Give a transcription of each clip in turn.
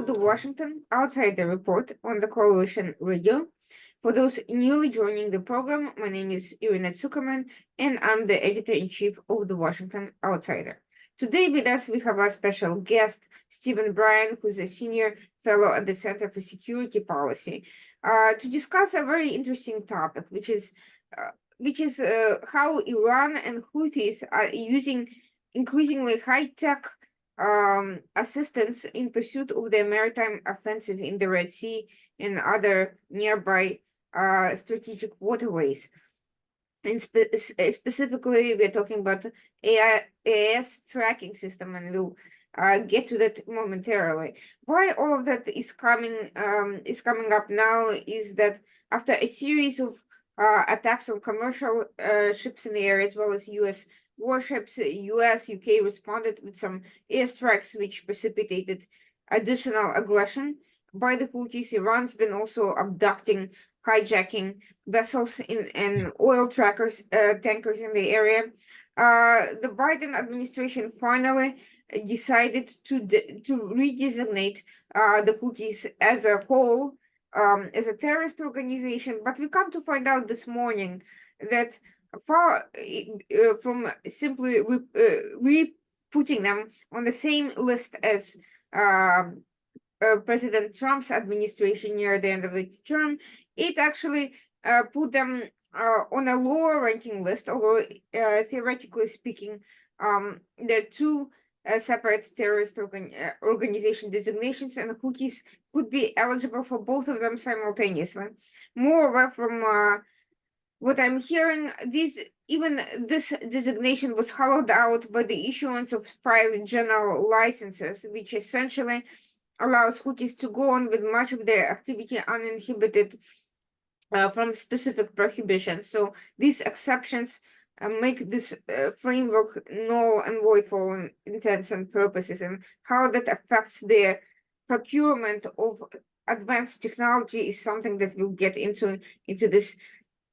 to the Washington Outsider Report on the Coalition Radio. For those newly joining the program, my name is Irina Zuckerman, and I'm the editor-in-chief of the Washington Outsider. Today with us, we have a special guest, Stephen Bryen, who's a senior fellow at the Center for Security Policy, to discuss a very interesting topic, which is how Iran and Houthis are using increasingly high-tech assistance in pursuit of their maritime offensive in the Red Sea and other nearby strategic waterways. And specifically, we're talking about AIS tracking system, and we'll get to that momentarily. Why all of that is coming up now is that after a series of attacks on commercial ships in the area, as well as U.S. warships, US, UK responded with some airstrikes which precipitated additional aggression by the Houthis. Iran's been also abducting, hijacking vessels and oil tankers in the area. The Biden administration finally decided to redesignate the Houthis as a whole, as a terrorist organization, but we come to find out this morning that far from simply re-putting them on the same list as President Trump's administration near the end of the term, it actually put them on a lower ranking list, although theoretically speaking, there are two separate terrorist organization designations, and the Houthis could be eligible for both of them simultaneously. Moreover, from what I'm hearing, this designation was hollowed out by the issuance of 5 general licenses, which essentially allows Houthis to go on with much of their activity uninhibited from specific prohibitions. So these exceptions make this framework null and void for all intents and purposes, and how that affects their procurement of advanced technology is something that we'll get into this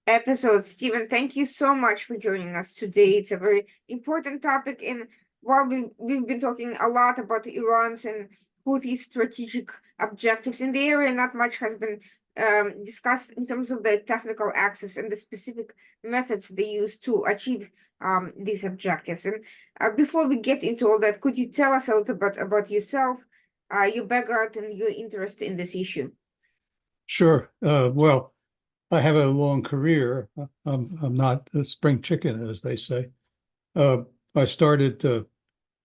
episode. Stephen, thank you so much for joining us today. It's a very important topic, and while we've been talking a lot about Iran's and Houthis' strategic objectives in the area, not much has been discussed in terms of the technical access and the specific methods they use to achieve these objectives. And before we get into all that, could you tell us a little bit about yourself, your background, and your interest in this issue? Sure. Well, I have a long career. I'm not a spring chicken, as they say. I started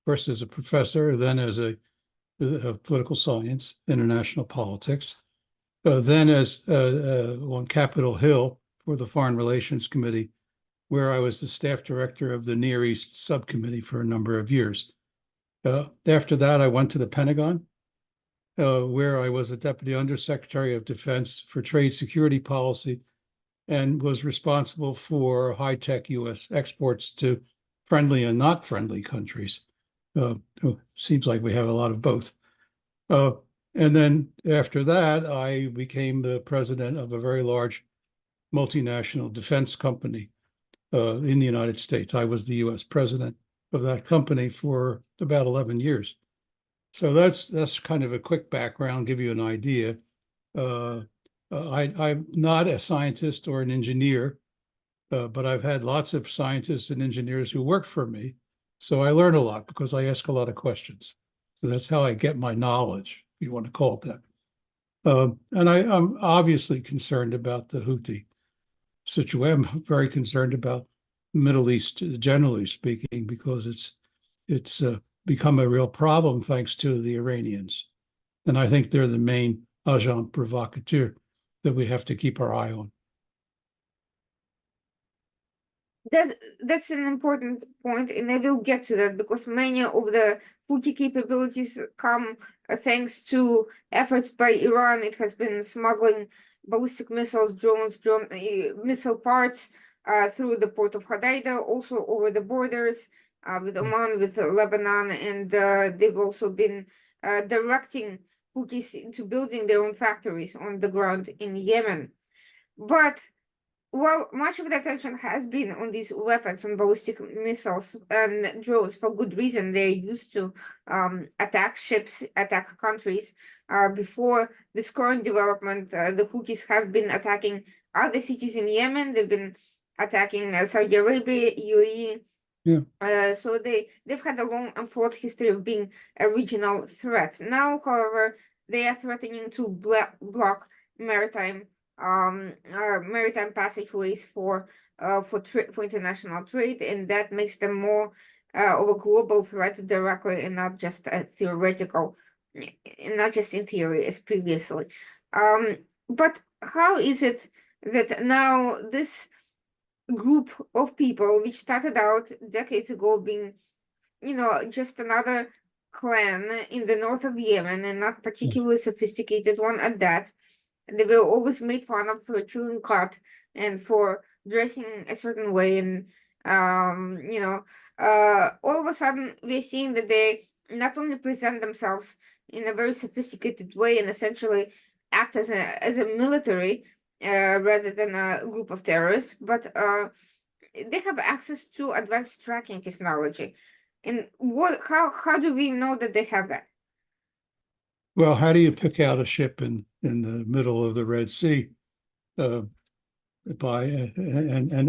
first as a professor, then as a political science, international politics, then as on Capitol Hill for the Foreign Relations Committee, where I was the staff director of the Near East Subcommittee for a number of years. After that, I went to the Pentagon, where I was a Deputy Undersecretary of Defense for Trade Security Policy and was responsible for high-tech U.S. exports to friendly and not friendly countries. Seems like we have a lot of both. And then after that, I became the president of a very large multinational defense company in the United States. I was the U.S. president of that company for about 11 years. So that's kind of a quick background, give you an idea. I'm not a scientist or an engineer, but I've had lots of scientists and engineers who work for me. So I learn a lot because I ask a lot of questions. So that's how I get my knowledge, if you want to call it that. And I'm obviously concerned about the Houthi situation. I'm very concerned about the Middle East, generally speaking, because it's become a real problem thanks to the Iranians. And I think they're the main agent provocateur that we have to keep our eye on. That's an important point, and I will get to that because many of the Houthi capabilities come thanks to efforts by Iran. It has been smuggling ballistic missiles, drones, missile parts through the port of Hodeidah, also over the borders with Oman, with Lebanon, and they've also been directing Houthis into building their own factories on the ground in Yemen. But Well, much of the attention has been on these weapons, on ballistic missiles and drones for good reason. They're used to attack ships, attack countries. Before this current development, the Houthis have been attacking other cities in Yemen. They've been attacking Saudi Arabia, UAE. So they've had a long and fraught history of being a regional threat. Now, however, they are threatening to block maritime maritime passageways for international trade, and that makes them more of a global threat directly, and not just a theoretical, and not just in theory as previously. But how is it that now this group of people, which started out decades ago being, just another clan in the north of Yemen, and not particularly sophisticated one at that, they were always made fun of for chewing cud and for dressing a certain way, and all of a sudden we're seeing that they not only present themselves in a very sophisticated way and essentially act as a military rather than a group of terrorists, but they have access to advanced tracking technology. And how do we know that they have that? Well, how do you pick out a ship in the middle of the Red Sea and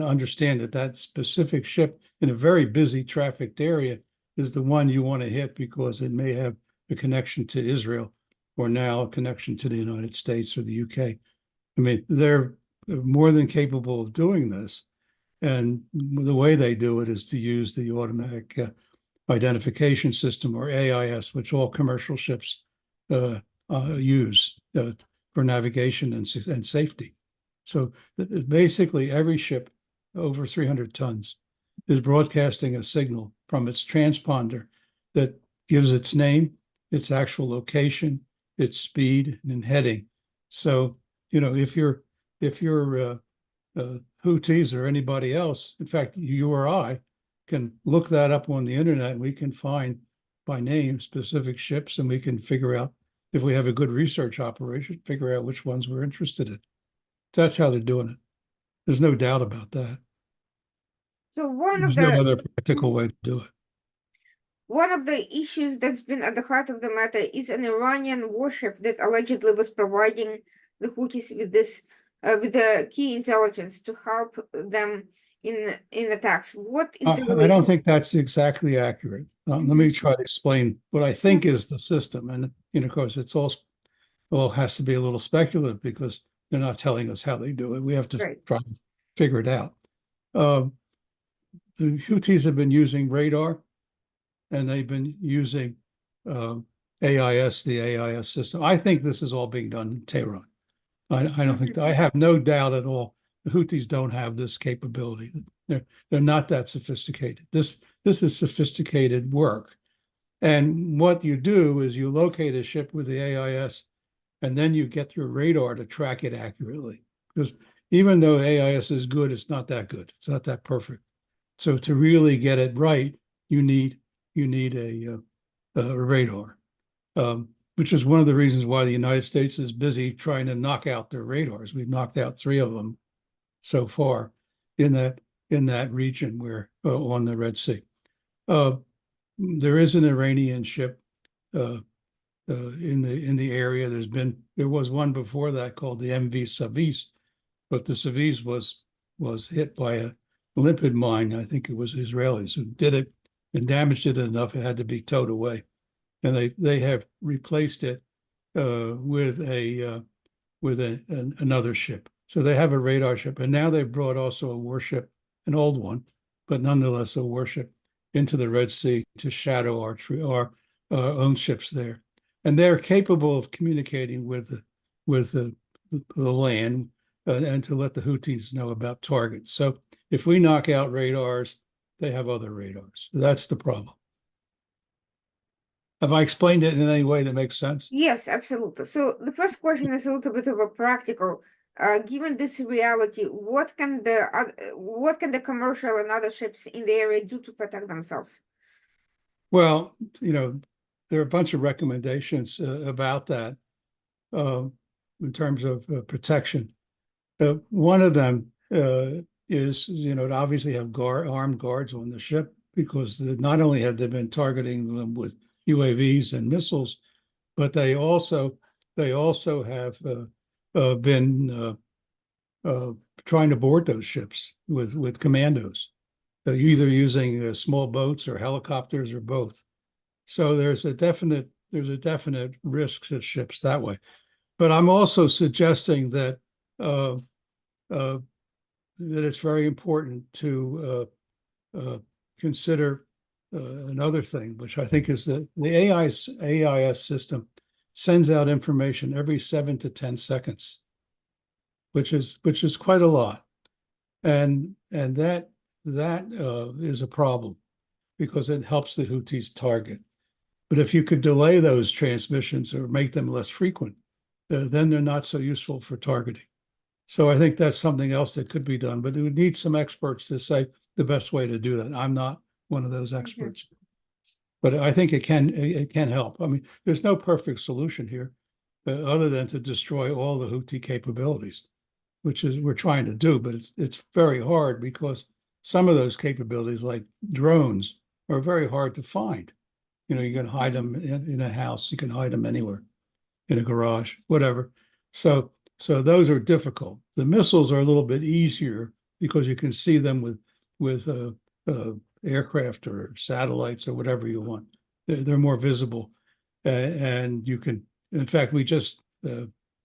understand that that specific ship in a very busy trafficked area is the one you want to hit because it may have a connection to Israel or now a connection to the United States or the UK? I mean, they're more than capable of doing this. And the way they do it is to use the automatic identification system, or AIS, which all commercial ships use for navigation and safety. So basically every ship over 300 tons is broadcasting a signal from its transponder that gives its name, its actual location, its speed, and heading. So, if you're Houthis or anybody else, in fact, you or I can look that up on the internet, and we can find by name specific ships, and we can figure out, if we have a good research operation, figure out which ones we're interested in. That's how they're doing it. There's no doubt about that. So There's no other practical way to do it. one of the issues that's been at the heart of the matter is an Iranian warship that allegedly was providing the Houthis with this with the key intelligence to help them in attacks. What is the I don't think that's exactly accurate. Let me try to explain what I think is the system. And of course, it's all has to be a little speculative because they're not telling us how they do it. We have to try and figure it out. The Houthis have been using radar, and they've been using AIS, the AIS system. I think this is all being done in Tehran. I don't think I have no doubt at all. The Houthis don't have this capability. They're not that sophisticated. This is sophisticated work. And what you do is you locate a ship with the AIS, and then you get your radar to track it accurately. Because even though AIS is good, it's not that good. It's not that perfect. So to really get it right, you need a radar, which is one of the reasons why the United States is busy trying to knock out their radars. We've knocked out 3 of them so far in that region where on the Red Sea. There is an Iranian ship in the area. There was one before that called the MV Savis, but the Savis was hit by a lipid mine. I think it was Israelis who did it and damaged it enough it had to be towed away, and they have replaced it with another ship. So they have a radar ship, and now they've brought also a warship, an old one, but nonetheless a warship, into the Red Sea to shadow our own ships there, and they're capable of communicating with the land and to let the Houthis know about targets. So if we knock out radars, they have other radars. That's the problem. Have I explained it in any way that makes sense? Yes, absolutely. So the first question is a little bit of a practical. Given this reality, what can the commercial and other ships in the area do to protect themselves? Well, there are a bunch of recommendations about that in terms of protection. One of them is, to obviously have armed guards on the ship, because not only have they been targeting them with UAVs and missiles, but they also have been trying to board those ships with commandos, either using small boats or helicopters or both. So there's a definite risk to ships that way. But I'm also suggesting that uh, uh, that it's very important to consider another thing, which I think is that the AIS system sends out information every 7 to 10 seconds, which is quite a lot, and that is a problem, because it helps the Houthis target. But if you could delay those transmissions or make them less frequent, then they're not so useful for targeting. So I think that's something else that could be done, but it would need some experts to say the best way to do that. I'm not one of those experts, but I think it can help. I mean, there's no perfect solution here, other than to destroy all the Houthi capabilities, which is we're trying to do, but it's very hard, because some of those capabilities, like drones, are very hard to find. You can hide them in a house, you can hide them anywhere, in a garage, whatever. So those are difficult. The missiles are a little bit easier, because you can see them with aircraft or satellites or whatever you want. They're more visible, and you can. In fact, we just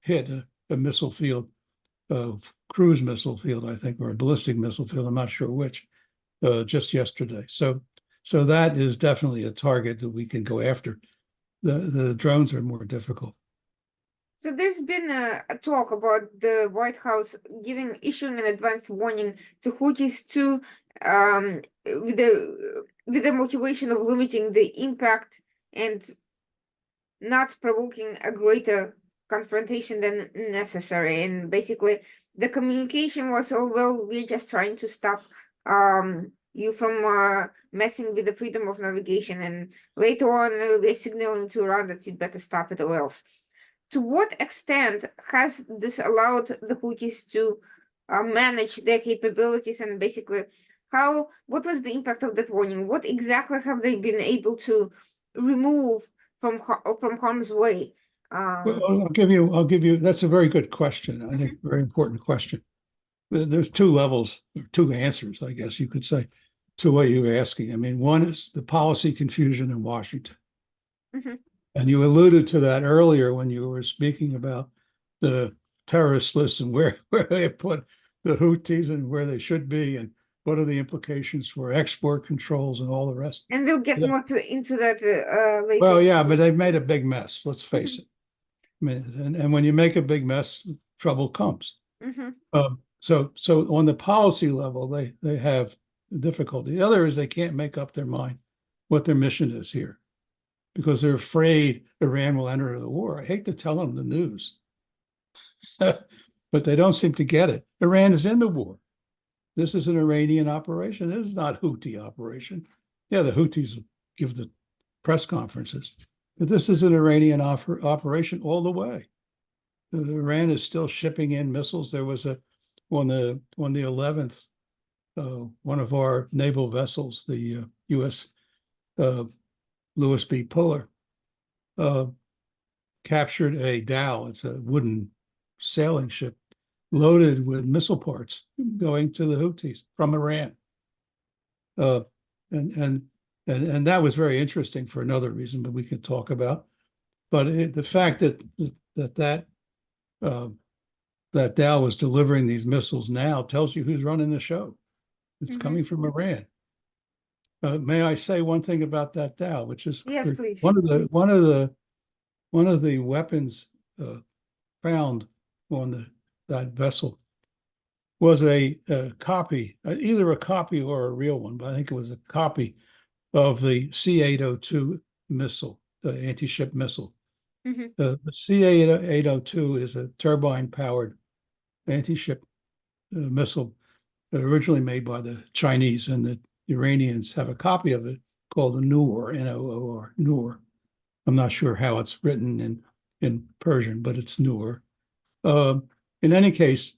hit a missile field, cruise missile field, I think, or a ballistic missile field. I'm not sure which. Just yesterday. So that is definitely a target that we can go after. The drones are more difficult. So there's been a talk about the White House issuing an advanced warning to Houthis with the motivation of limiting the impact and not provoking a greater confrontation than necessary. And basically, the communication was, oh well, we're just trying to stop you from messing with the freedom of navigation, and later on we're signaling to Iran that you'd better stop it or else. To what extent has this allowed the Houthis to manage their capabilities, and basically what was the impact of that warning? What exactly have they been able to remove from harm's way? Well, I'll give you, that's a very good question. I think very important question. There's two levels, or two answers, I guess you could say, to what you're asking. I mean, one is the policy confusion in Washington. And you alluded to that earlier when you were speaking about the terrorist list and where they put the Houthis and where they should be, and what are the implications for export controls and all the rest. And we'll get more into that later. Well, yeah, but they've made a big mess, let's face it. I mean, and when you make a big mess, trouble comes. So on the policy level, they have difficulty. The other is they can't make up their mind what their mission is here, because they're afraid Iran will enter the war. I hate to tell them the news, but they don't seem to get it. Iran is in the war. This is an Iranian operation. This is not a Houthi operation. Yeah, the Houthis give the press conferences, but this is an Iranian operation all the way. Iran is still shipping in missiles. There was on the 11th, one of our naval vessels, the U.S. Lewis B. Puller, captured a dhow. It's a wooden sailing ship loaded with missile parts going to the Houthis from Iran. And that was very interesting for another reason, but we can talk about. But the fact that Dow was delivering these missiles now tells you who's running the show. It's coming from Iran. May I say one thing about that Dow, which is yes, please. one of the weapons found on that vessel was a copy, either a copy or a real one, but I think it was a copy of the C-802 missile, the anti-ship missile. The C-802 is a turbine-powered anti-ship missile originally made by the Chinese, and the Iranians have a copy of it called the Noor, N-O-O-R, Noor. I'm not sure how it's written in Persian, but it's Noor. In any case,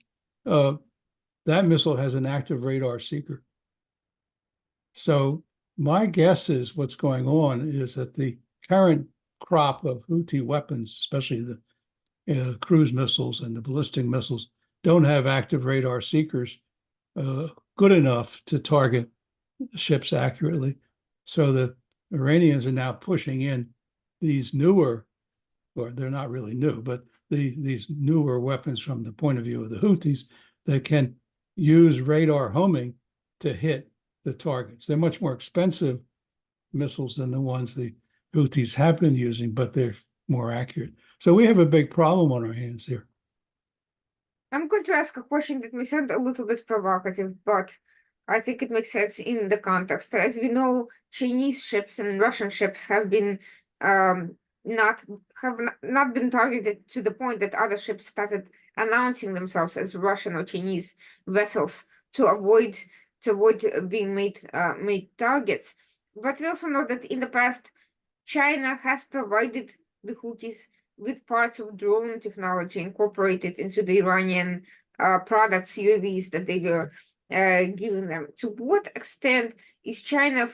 that missile has an active radar seeker. So my guess is what's going on is that the current crop of Houthi weapons, especially the cruise missiles and the ballistic missiles, don't have active radar seekers good enough to target ships accurately. So the Iranians are now pushing in these newer, or they're not really new, but these newer weapons from the point of view of the Houthis that can use radar homing to hit the targets. They're much more expensive missiles than the ones the Houthis have been using, but they're more accurate. So we have a big problem on our hands here. I'm going to ask a question that may sound a little bit provocative, but I think it makes sense in the context. As we know, Chinese ships and Russian ships have been not been targeted to the point that other ships started announcing themselves as Russian or Chinese vessels to avoid being made targets. But we also know that in the past, China has provided the Houthis with parts of drone technology incorporated into the Iranian products, UAVs that they were giving them. To what extent is China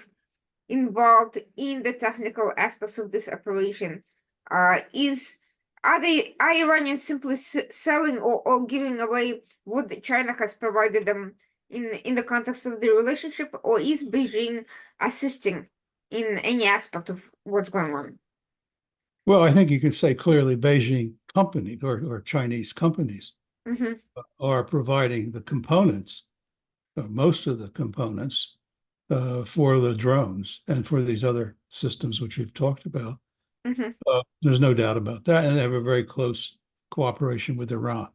involved in the technical aspects of this operation? Are Iranians simply selling or giving away what China has provided them in the context of the relationship, or is Beijing assisting in any aspect of what's going on? Well, I think you can say clearly Beijing company or Chinese companies are providing the components, most of the components for the drones and for these other systems which we've talked about. There's no doubt about that. And they have a very close cooperation with Iran.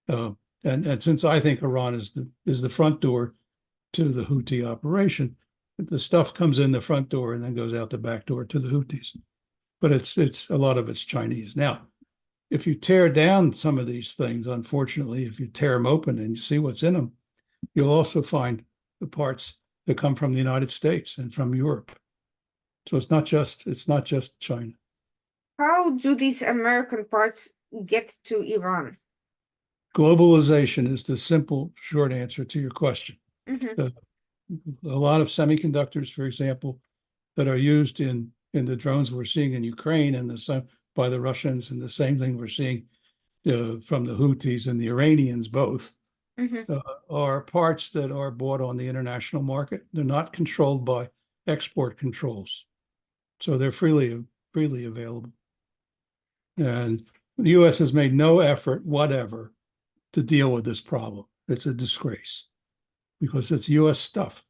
And since I think Iran is the front door to the Houthi operation, the stuff comes in the front door and then goes out the back door to the Houthis. But it's a lot of it's Chinese. Now, if you tear down some of these things, unfortunately, if you tear them open and you see what's in them, you'll also find the parts that come from the United States and from Europe. So it's not just China. How do these American parts get to Iran? Globalization is the simple, short answer to your question. A lot of semiconductors, for example, that are used in the drones we're seeing in Ukraine and by the Russians, and the same thing we're seeing from the Houthis and the Iranians both, are parts that are bought on the international market. They're not controlled by export controls. So they're freely available. And the US has made no effort whatever to deal with this problem. It's a disgrace because it's US stuff.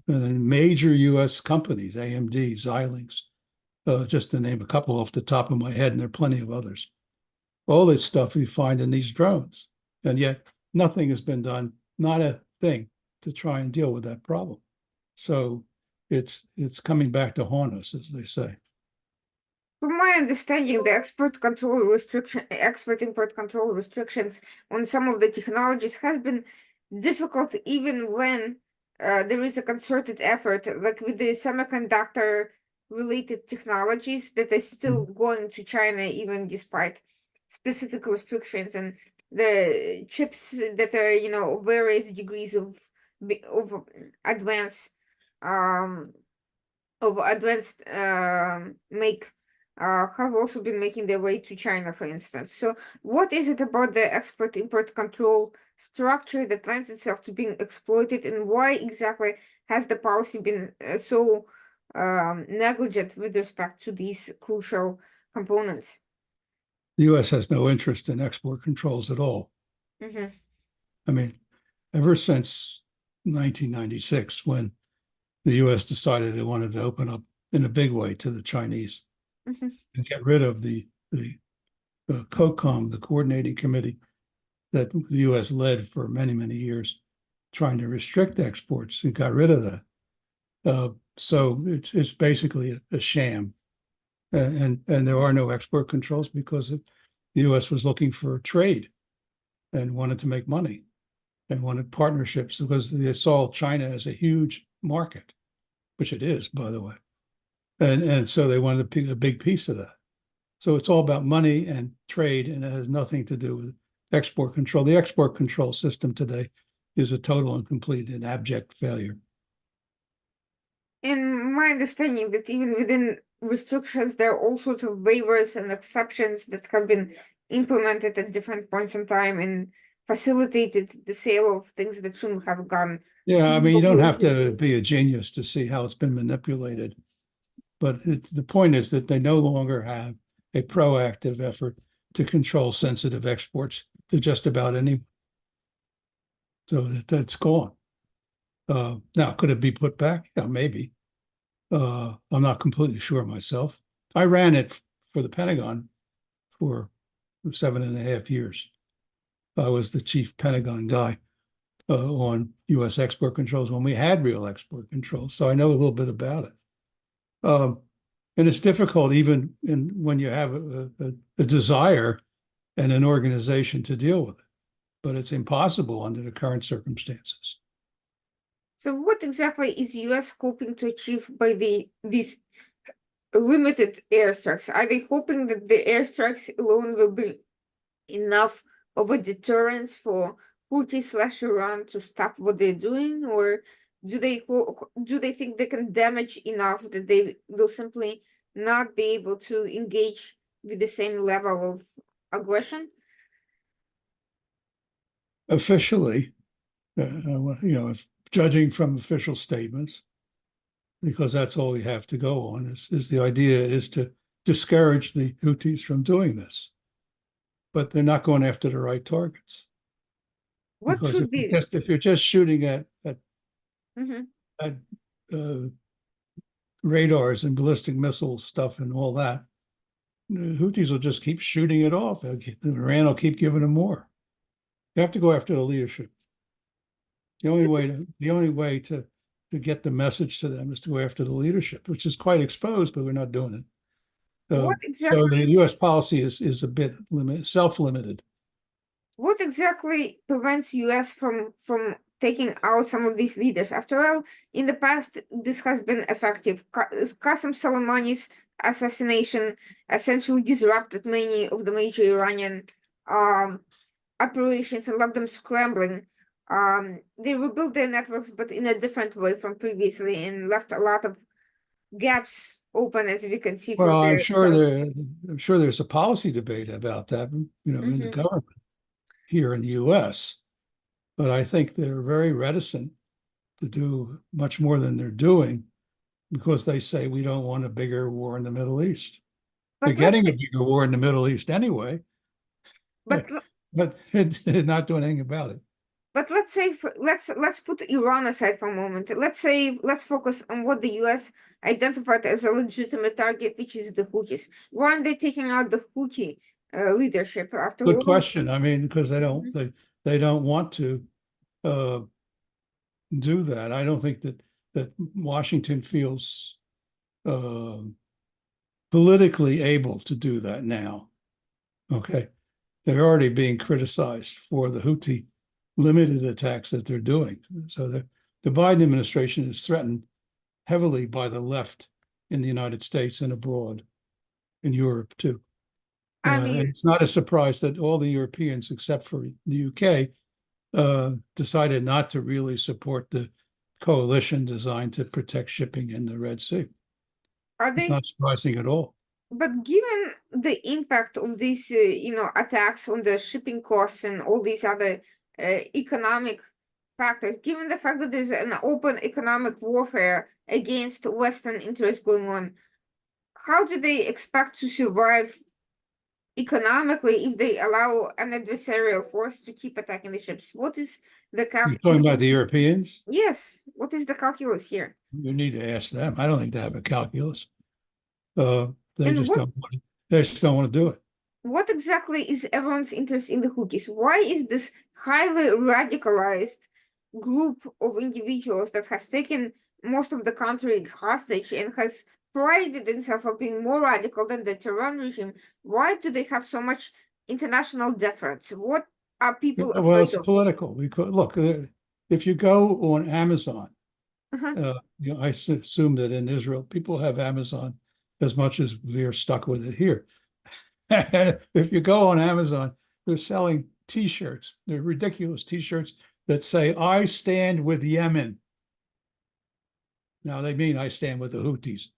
And then major US companies, AMD, Xilinx, just to name a couple off the top of my head, and there are plenty of others. All this stuff we find in these drones, and yet nothing has been done, not a thing, to try and deal with that problem. So it's coming back to haunt us, as they say. From my understanding, the export import control restrictions on some of the technologies has been difficult even when there is a concerted effort, like with the semiconductor related technologies that are still going to China, even despite specific restrictions, and the chips that are, various degrees of advanced make have also been making their way to China, for instance. So what is it about the export-import control structure that lends itself to being exploited, and why exactly has the policy been so negligent with respect to these crucial components? The US has no interest in export controls at all. I mean, ever since 1996, when the US decided they wanted to open up in a big way to the Chinese and get rid of the COCOM, the coordinating committee that the US led for many, many years, trying to restrict exports, and got rid of that. So it's basically a sham. And there are no export controls because the US was looking for trade and wanted to make money and wanted partnerships because they saw China as a huge market, which it is, by the way. And so they wanted a big piece of that. So it's all about money and trade, and it has nothing to do with export control. The export control system today is a total and complete and abject failure. In my understanding that even within restrictions, there are all sorts of waivers and exceptions that have been implemented at different points in time and facilitated the sale of things that shouldn't have gone. Yeah, I mean, you don't have to be a genius to see how it's been manipulated. But the point is that they no longer have a proactive effort to control sensitive exports to just about any. So that's gone. Now, could it be put back? Yeah, maybe. I'm not completely sure myself. I ran it for the Pentagon for 7.5 years. I was the chief Pentagon guy on U.S. export controls when we had real export controls. So I know a little bit about it. And it's difficult even when you have a desire and an organization to deal with it, but it's impossible under the current circumstances. So what exactly is U.S. hoping to achieve by these limited airstrikes? Are they hoping that the airstrikes alone will be enough of a deterrence for Houthi/Iran to stop what they're doing, or do they think they can damage enough that they will simply not be able to engage with the same level of aggression? Officially, if judging from official statements, because that's all we have to go on, is the idea is to discourage the Houthis from doing this. But they're not going after the right targets. What because should be? if you're just shooting at radars and ballistic missile stuff and all that, the Houthis will just keep shooting it off. Iran will keep giving them more. You have to go after the leadership. The only way to get the message to them is to go after the leadership, which is quite exposed, but we're not doing it. What exactly? So the U.S. policy is a bit self-limited. What exactly prevents U.S. from taking out some of these leaders? After all, in the past, this has been effective. Qasem Soleimani's assassination essentially disrupted many of the major Iranian operations and left them scrambling. They rebuilt their networks, but in a different way from previously, and left a lot of gaps open, as we can see from Well, their. I'm sure there's a policy debate about that, in the government here in the U.S. But I think they're very reticent to do much more than they're doing because they say we don't want a bigger war in the Middle East. They're getting a bigger war in the Middle East anyway, but they're not doing anything about it. But let's say let's put Iran aside for a moment. Let's focus on what the U.S. identified as a legitimate target, which is the Houthis. Why aren't they taking out the Houthi leadership after all? Good question. I mean, because they don't want to do that. I don't think that Washington feels politically able to do that now. Okay, they're already being criticized for the Houthi limited attacks that they're doing. So the Biden administration is threatened heavily by the left in the United States and abroad, in Europe too. And it's not a surprise that all the Europeans, except for the UK, decided not to really support the coalition designed to protect shipping in the Red Sea. It's not surprising at all. But given the impact of these, attacks on the shipping costs and all these other economic factors, given the fact that there's an open economic warfare against Western interests going on, how do they expect to survive economically if they allow an adversarial force to keep attacking the ships? What is the You're talking about the Europeans? Yes. What is the calculus here? You need to ask them. I don't think they have a calculus. They just don't want to do it. What exactly is everyone's interest in the Houthis? Why is this highly radicalized group of individuals that has taken most of the country hostage and has prided itself of being more radical than the Tehran regime? Why do they have so much international deference? What are people afraid of? Well, it's political. Look, if you go on Amazon, I assume that in Israel, people have Amazon as much as we are stuck with it here. If you go on Amazon, they're selling T-shirts. They're ridiculous T-shirts that say, I stand with Yemen. Now they mean I stand with the Houthis.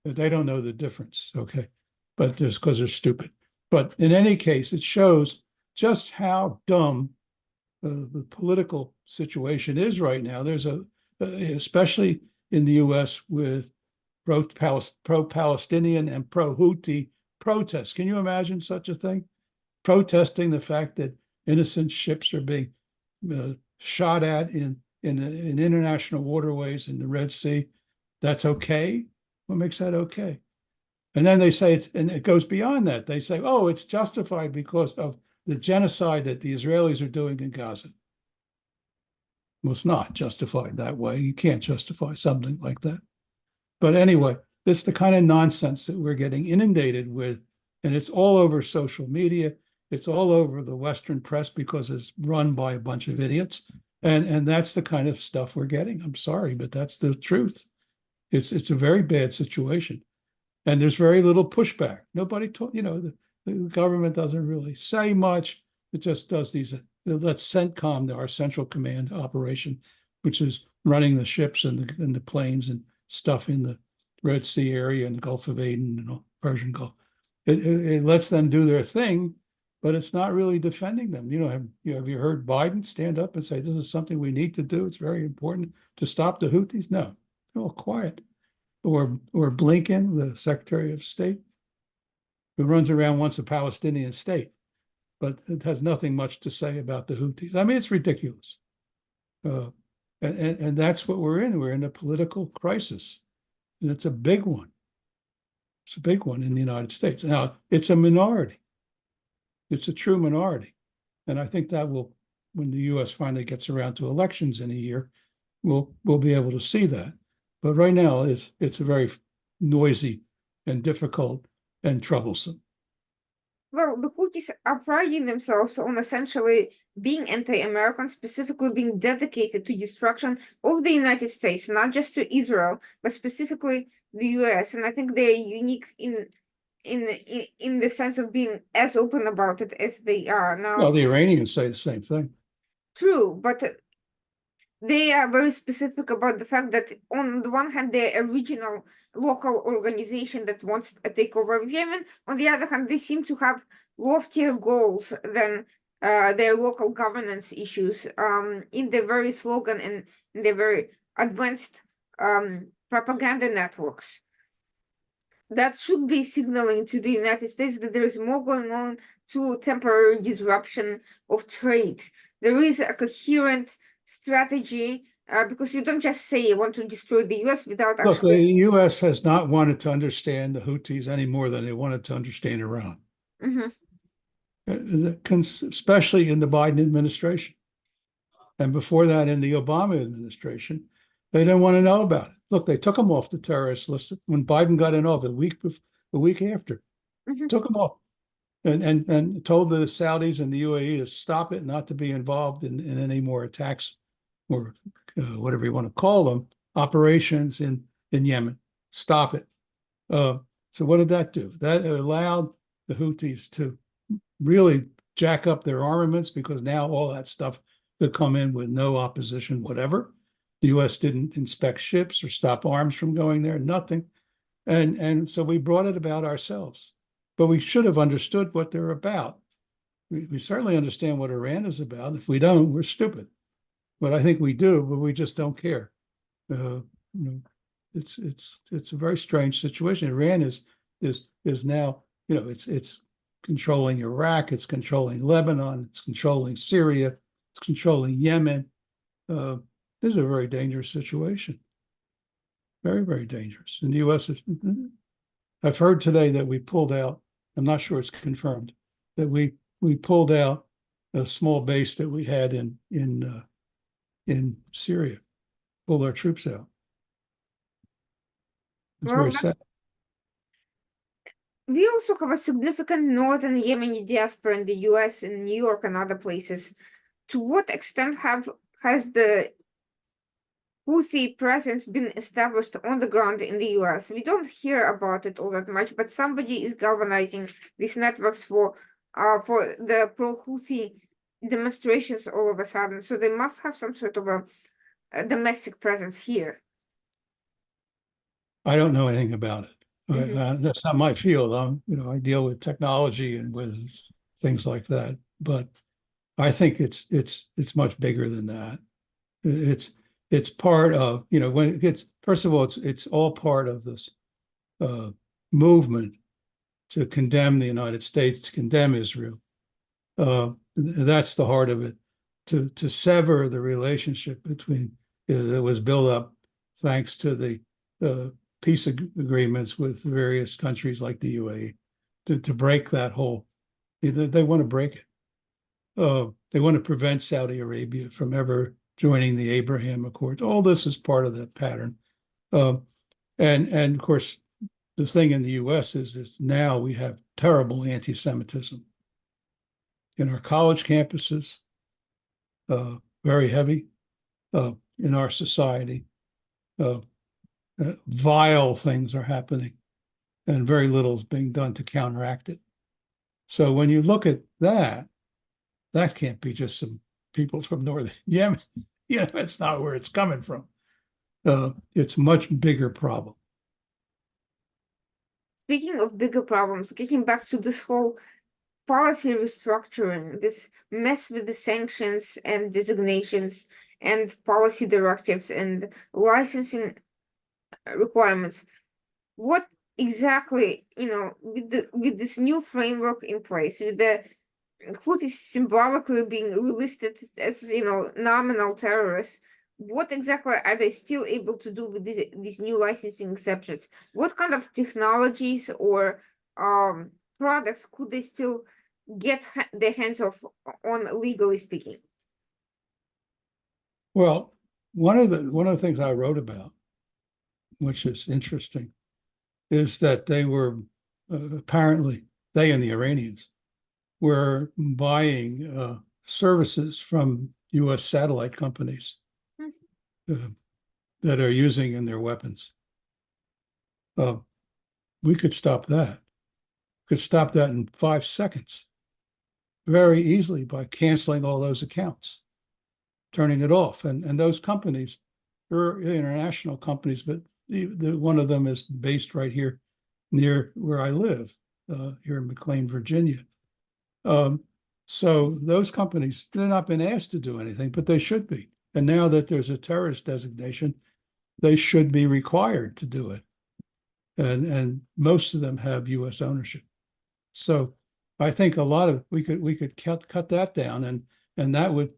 But they don't know the difference, okay? But just because they're stupid. But in any case, it shows just how dumb the political situation is right now. There's especially in the U.S. with pro-Palestinian and pro-Houthi protests. Can you imagine such a thing? Protesting the fact that innocent ships are being shot at in international waterways in the Red Sea. That's okay? What makes that okay? And then they say and it goes beyond that. They say, oh, it's justified because of the genocide that the Israelis are doing in Gaza. Well, it's not justified that way. You can't justify something like that. But anyway, this is the kind of nonsense that we're getting inundated with, and it's all over social media. It's all over the Western press because it's run by a bunch of idiots. And that's the kind of stuff we're getting. I'm sorry, but that's the truth. It's a very bad situation. And there's very little pushback. Nobody told, the government doesn't really say much. It just does these, that's CENTCOM, our Central Command operation, which is running the ships and the planes and stuff in the Red Sea area and the Gulf of Aden and Persian Gulf. It lets them do their thing, but it's not really defending them. Have you heard Biden stand up and say, this is something we need to do? It's very important to stop the Houthis? No, they're all quiet. Or Blinken, the Secretary of State, who runs around wants a Palestinian state, but it has nothing much to say about the Houthis. I mean, it's ridiculous. And that's what we're in. We're in a political crisis, and it's a big one. It's a big one in the United States. Now, it's a minority. It's a true minority. And I think that will, when the U.S. finally gets around to elections in a year, we'll be able to see that. But right now, it's a very noisy and difficult and troublesome. Well, the Houthis are priding themselves on essentially being anti-American, specifically being dedicated to destruction of the United States, not just to Israel, but specifically the US. And I think they're unique in the sense of being as open about it as they are now. Well, the Iranians say the same thing. True, but they are very specific about the fact that on the one hand, they're a regional local organization that wants a takeover of Yemen. On the other hand, they seem to have loftier goals than their local governance issues in their very slogan and in their very advanced propaganda networks. That should be signaling to the United States that there is more going on to temporary disruption of trade. There is a coherent strategy because you don't just say you want to destroy the US without Look, actually. the U.S. has not wanted to understand the Houthis any more than they wanted to understand Iran, especially in the Biden administration. And before that, in the Obama administration, they didn't want to know about it. Look, they took them off the terrorist list when Biden got in office a week after. Took them off and told the Saudis and the UAE to stop it, not to be involved in any more attacks or whatever you want to call them, operations in Yemen. Stop it. So what did that do? That allowed the Houthis to really jack up their armaments because now all that stuff could come in with no opposition, whatever. The U.S. didn't inspect ships or stop arms from going there, nothing. And so we brought it about ourselves. But we should have understood what they're about. We certainly understand what Iran is about. If we don't, we're stupid. But I think we do, but we just don't care. It's a very strange situation. Iran is now, it's controlling Iraq, it's controlling Lebanon, it's controlling Syria, it's controlling Yemen. This is a very dangerous situation. Very, very dangerous. And the U.S. I've heard today that we pulled out, I'm not sure it's confirmed, that we pulled out a small base that we had in Syria, pulled our troops out. It's very sad. We also have a significant northern Yemeni diaspora in the US, in New York and other places. To what extent has the Houthi presence been established on the ground in the US? We don't hear about it all that much, but somebody is galvanizing these networks for for the pro-Houthi demonstrations all of a sudden. So they must have some sort of a domestic presence here. I don't know anything about it. Mhm. That's not my field. I deal with technology and with things like that. But I think it's much bigger than that. It's part of, when it gets, first of all, it's all part of this uh, movement to condemn the United States, to condemn Israel. That's the heart of it. To sever the relationship between that was built up thanks to the peace agreements with various countries like the UAE, to break that whole. They want to break it. They want to prevent Saudi Arabia from ever joining the Abraham Accords. All this is part of that pattern. Um, and of course, the thing in the U.S. is now we have terrible anti-Semitism in our college campuses, very heavy in our society. Uh, Vile things are happening, and very little is being done to counteract it. So when you look at that, that can't be just some people from northern Yemen. That's not where it's coming from. It's a much bigger problem. Speaking of bigger problems, getting back to this whole policy restructuring, this mess with the sanctions and designations and policy directives and licensing requirements. What exactly, with this new framework in place, with the Houthis symbolically being relisted as, nominal terrorists, what exactly are they still able to do with these new licensing exceptions? What kind of technologies or products could they still get their hands on, legally speaking? Well, one of the things I wrote about, which is interesting, is that they were apparently, they and the Iranians were buying services from U.S. satellite companies uh, that are using in their weapons. We could stop that. Could stop that in 5 seconds very easily by canceling all those accounts, turning it off. And those companies are international companies, but one of them is based right here near where I live, here in McLean, Virginia. So those companies, they're not been asked to do anything, but they should be. And now that there's a terrorist designation, they should be required to do it. And most of them have U.S. ownership. So I think a lot of we could cut that down, and that would,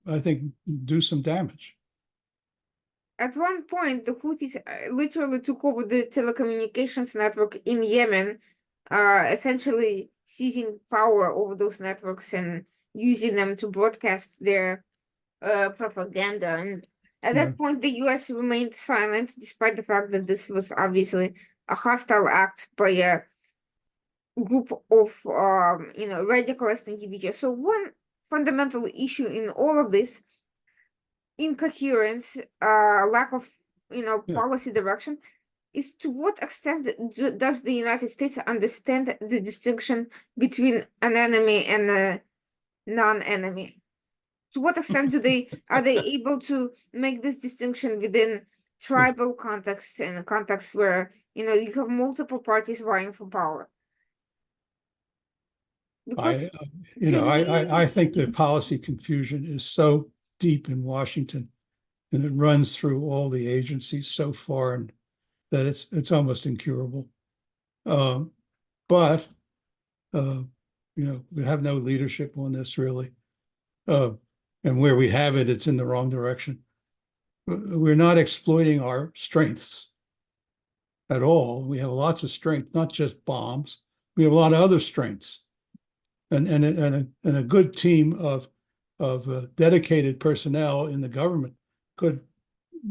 I think, do some damage. At one point, the Houthis literally took over the telecommunications network in Yemen, essentially seizing power over those networks and using them to broadcast their propaganda. And at Yeah. that point, the US remained silent, despite the fact that this was obviously a hostile act by a group of, radicalized individuals. So one fundamental issue in all of this, incoherence, lack of, Yeah. policy direction, is to what extent does the United States understand the distinction between an enemy and a non-enemy? To what extent are they able to make this distinction within tribal contexts and contexts where, you have multiple parties vying for power? Because I, to me, I think the policy confusion is so deep in Washington, and it runs through all the agencies so far, and that it's almost incurable. Um, but we have no leadership on this really, uh, and where we have it, it's in the wrong direction. We're not exploiting our strengths at all. We have lots of strength, not just bombs. We have a lot of other strengths, and a good team of dedicated personnel in the government could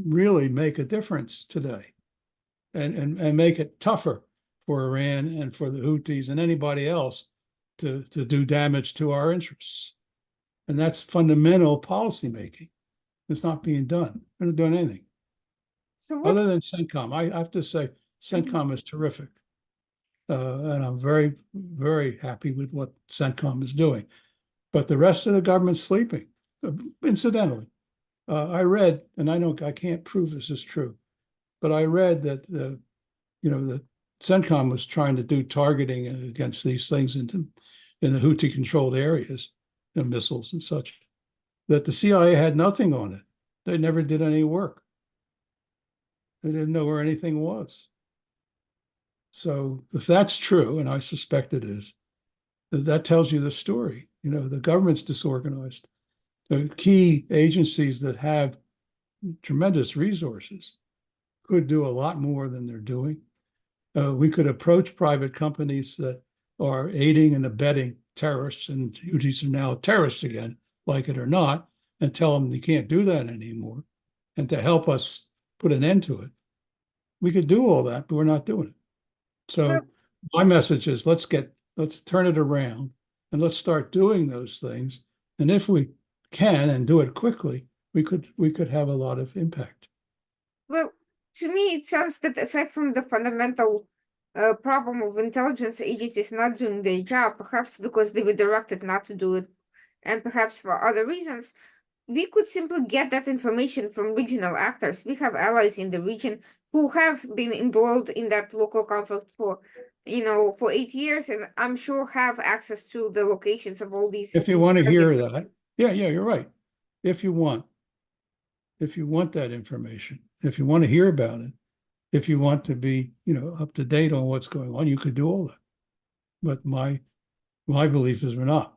really make a difference today, and make it tougher for Iran and for the Houthis and anybody else to do damage to our interests. And that's fundamental policymaking. It's not being done. They're not doing anything so what other than CENTCOM. I have to say, CENTCOM is terrific. And I'm very, very happy with what CENTCOM is doing. But the rest of the government's sleeping. Incidentally, I read, and I know I can't prove this is true, but I read that the CENTCOM was trying to do targeting against these things in the Houthi-controlled areas, the missiles and such, that the CIA had nothing on it. They never did any work. They didn't know where anything was. So if that's true, and I suspect it is, that tells you the story. The government's disorganized. The key agencies that have tremendous resources could do a lot more than they're doing. We could approach private companies that are aiding and abetting terrorists, and Houthis are now terrorists again, like it or not, and tell them you can't do that anymore, and to help us put an end to it. We could do all that, but we're not doing it. So my message is let's turn it around and let's start doing those things. And if we can and do it quickly, we could have a lot of impact. Well, to me, it sounds that aside from the fundamental problem of intelligence agencies not doing their job, perhaps because they were directed not to do it, and perhaps for other reasons, we could simply get that information from regional actors. We have allies in the region who have been embroiled in that local conflict for 8 years, and I'm sure have access to the locations of all these. If you want to hear that, yeah, you're right. If you want that information, if you want to hear about it, if you want to be, up to date on what's going on, you could do all that. But my belief is we're not.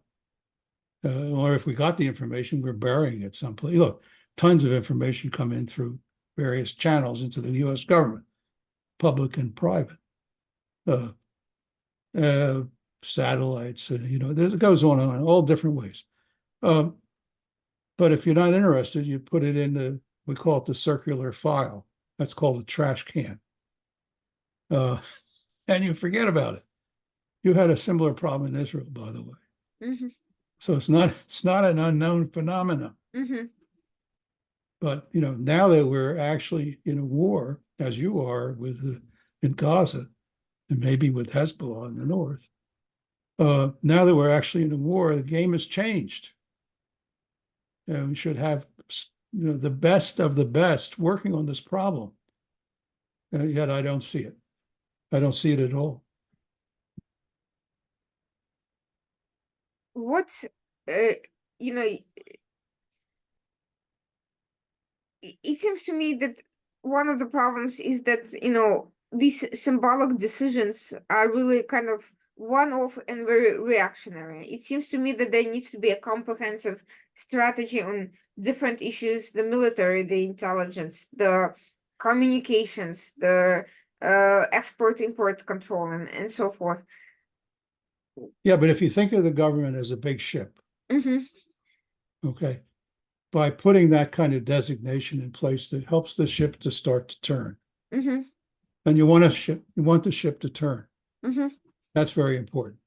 Or if we got the information, we're burying it someplace. Look, tons of information come in through various channels into the U.S. government, public and private, satellites. It goes on in all different ways. But if you're not interested, you put it in we call it the circular file. That's called a trash can. And you forget about it. You had a similar problem in Israel, by the way. Mm-hmm. So it's not an unknown phenomenon. Mm-hmm. But now that we're actually in a war, as you are in Gaza, and maybe with Hezbollah in the north, now that we're actually in a war, the game has changed. And we should have the best of the best working on this problem. Yet I don't see it. I don't see it at all. What it seems to me that one of the problems is that these symbolic decisions are really kind of one-off and very reactionary. It seems to me that there needs to be a comprehensive strategy on different issues: the military, the intelligence, the communications, the export-import control, and so forth. Yeah, but if you think of the government as a big ship, okay, by putting that kind of designation in place, that helps the ship to start to turn. And you want the ship to turn. That's very important.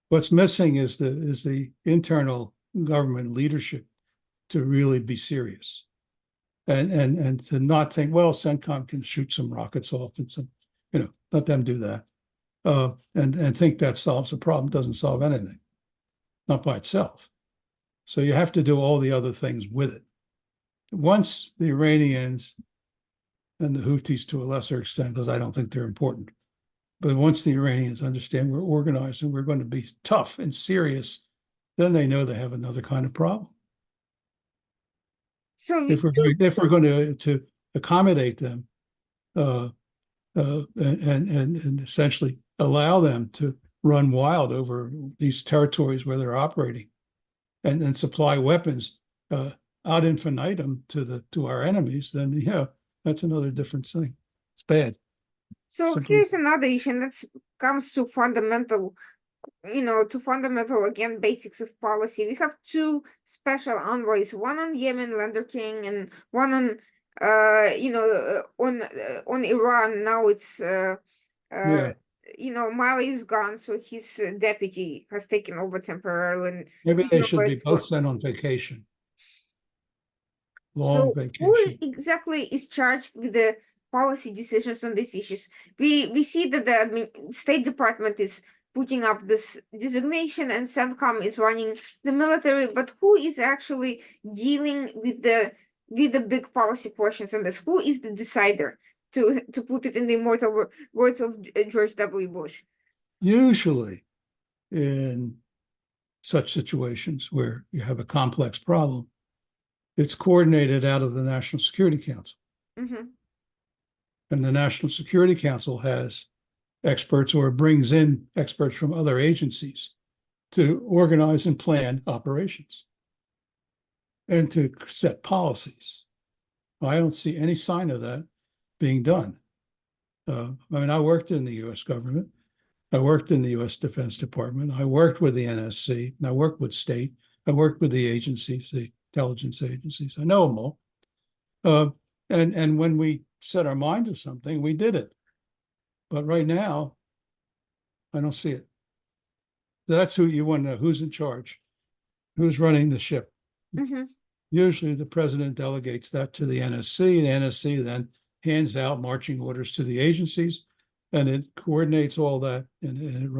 What's missing is the internal government leadership to really be serious, and to not think, well, CENTCOM can shoot some rockets off and some, let them do that. And think that solves the problem. Doesn't solve anything, not by itself. So you have to do all the other things with it. Once the Iranians and the Houthis, to a lesser extent, because I don't think they're important, but once the Iranians understand we're organized and we're going to be tough and serious, then they know they have another kind of problem. So if we're going to accommodate them, and essentially allow them to run wild over these territories where they're operating, and supply weapons ad infinitum to our enemies, then that's another different thing. It's bad. So here's another issue that comes to fundamental again basics of policy. We have two special envoys, one on Yemen, Lander King, and one on on Iran. Now it's Mali is gone, so his deputy has taken over temporarily. And maybe they should be both sent on vacation. Long vacation. Who exactly is charged with the policy decisions on these issues. We see that the State Department is putting up this designation and CENTCOM is running the military, but who is actually dealing with the big policy questions on this? Who is the decider, to put it in the immortal words of George W. Bush? Usually in such situations where you have a complex problem, it's coordinated out of the National Security Council. Mm-hmm. And the National Security Council has experts or brings in experts from other agencies to organize and plan operations and to set policies. I don't see any sign of that being done. I mean, I worked in the U.S. government. I worked in the U.S. Defense Department. I worked with the NSC. I worked with state. I worked with the agencies, the intelligence agencies. I know them all. And when we set our mind to something, we did it. But right now, I don't see it. That's who you want to know, who's in charge, who's running the ship. Mm-hmm. Usually the president delegates that to the NSC. The NSC then hands out marching orders to the agencies, and it coordinates all that, and it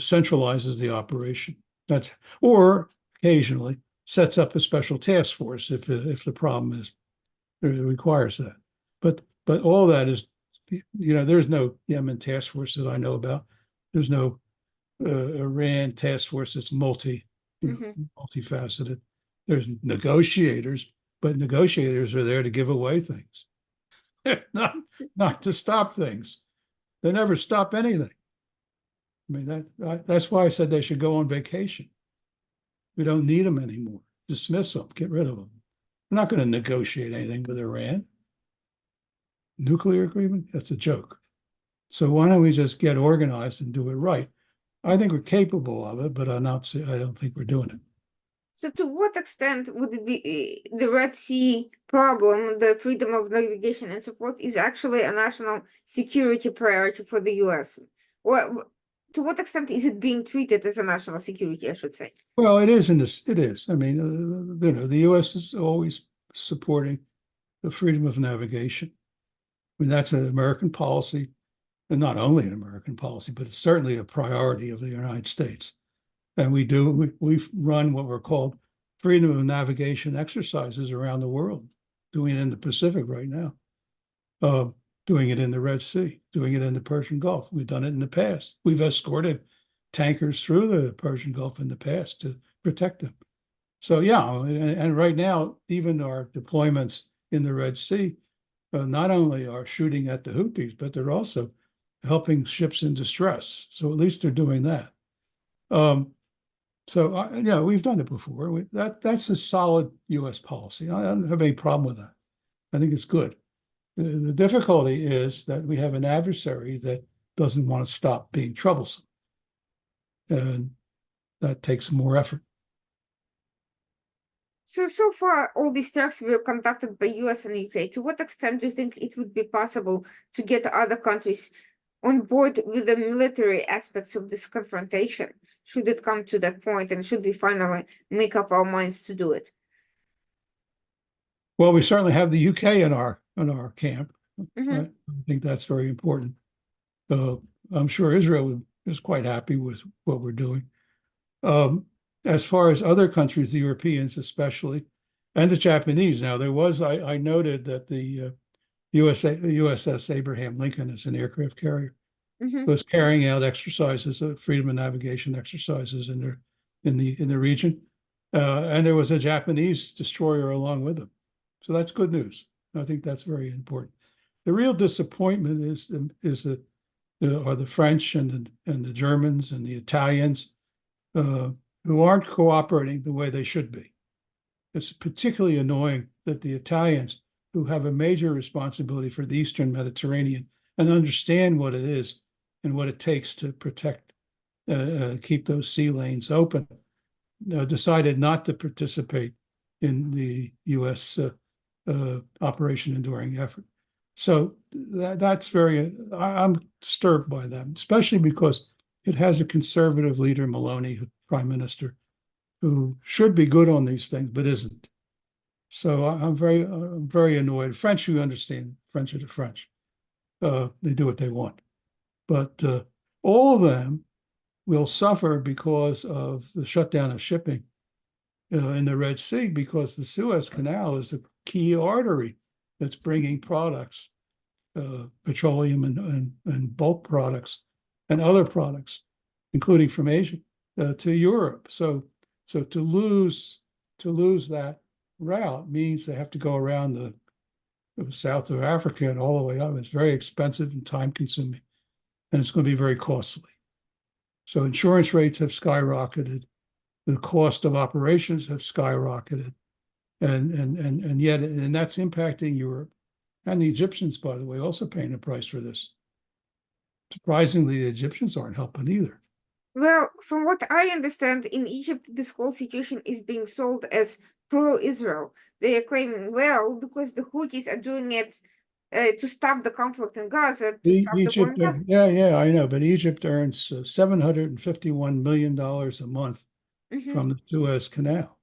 centralizes the operation. Or occasionally sets up a special task force if the problem requires that. But all that is, there's no Yemen task force that I know about. There's no Iran task force that's multifaceted. There's negotiators, but negotiators are there to give away things, not to stop things. They never stop anything. I mean, that's why I said they should go on vacation. We don't need them anymore. Dismiss them, get rid of them. We're not going to negotiate anything with Iran. Nuclear agreement? That's a joke. So why don't we just get organized and do it right? I think we're capable of it, but I don't think we're doing it. So to what extent would it be the Red Sea problem, the freedom of navigation and so forth, is actually a national security priority for the US? Or to what extent is it being treated as a national security, I should say? Well, it is it is. I mean, the US is always supporting the freedom of navigation. I mean, that's an American policy, and not only an American policy, but it's certainly a priority of the United States. And we've run what were called freedom of navigation exercises around the world, doing it in the Pacific right now, doing it in the Red Sea, doing it in the Persian Gulf. We've done it in the past. We've escorted tankers through the Persian Gulf in the past to protect them. So yeah, and right now, even our deployments in the Red Sea not only are shooting at the Houthis, but they're also helping ships in distress. So at least they're doing that. So we've done it before. That's a solid U.S. policy. I don't have any problem with that. I think it's good. The difficulty is that we have an adversary that doesn't want to stop being troublesome, and that takes more effort. So far, all these talks were conducted by US and UK. To what extent do you think it would be possible to get other countries on board with the military aspects of this confrontation, should it come to that point, and should we finally make up our minds to do it? Well, we certainly have the UK in our camp. Mm-hmm. I think that's very important. I'm sure Israel is quite happy with what we're doing. As far as other countries, the Europeans especially, and the Japanese. Now, I noted that the USS Abraham Lincoln is an aircraft carrier, Mm-hmm. was carrying out exercises, freedom of navigation exercises in the region, and there was a Japanese destroyer along with them. So that's good news. I think that's very important. The real disappointment are the French and the Germans and the Italians who aren't cooperating the way they should be. It's particularly annoying that the Italians, who have a major responsibility for the Eastern Mediterranean and understand what it is and what it takes to protect, keep those sea lanes open, decided not to participate in the U.S. Operation Enduring Effort. So I'm disturbed by that, especially because it has a conservative leader, Maloney, Prime Minister, who should be good on these things, but isn't. So I'm very annoyed. French, you understand. French are the French. They do what they want. But all of them will suffer because of the shutdown of shipping in the Red Sea, because the Suez Canal is the key artery that's bringing products, petroleum and bulk products and other products, including from Asia, to Europe. So to lose that route means they have to go around the south of Africa and all the way up. It's very expensive and time consuming, and it's going to be very costly. So insurance rates have skyrocketed. The cost of operations have skyrocketed. And yet, and that's impacting Europe. And the Egyptians, by the way, also paying a price for this. Surprisingly, the Egyptians aren't helping either. Well, from what I understand, in Egypt, this whole situation is being sold as pro-Israel. They are claiming, well, because the Houthis are doing it to stop the conflict in Gaza, to stop the war in Egypt, Gaza. yeah, I know, but Egypt earns $751 million a month Mhm. from the Suez Canal.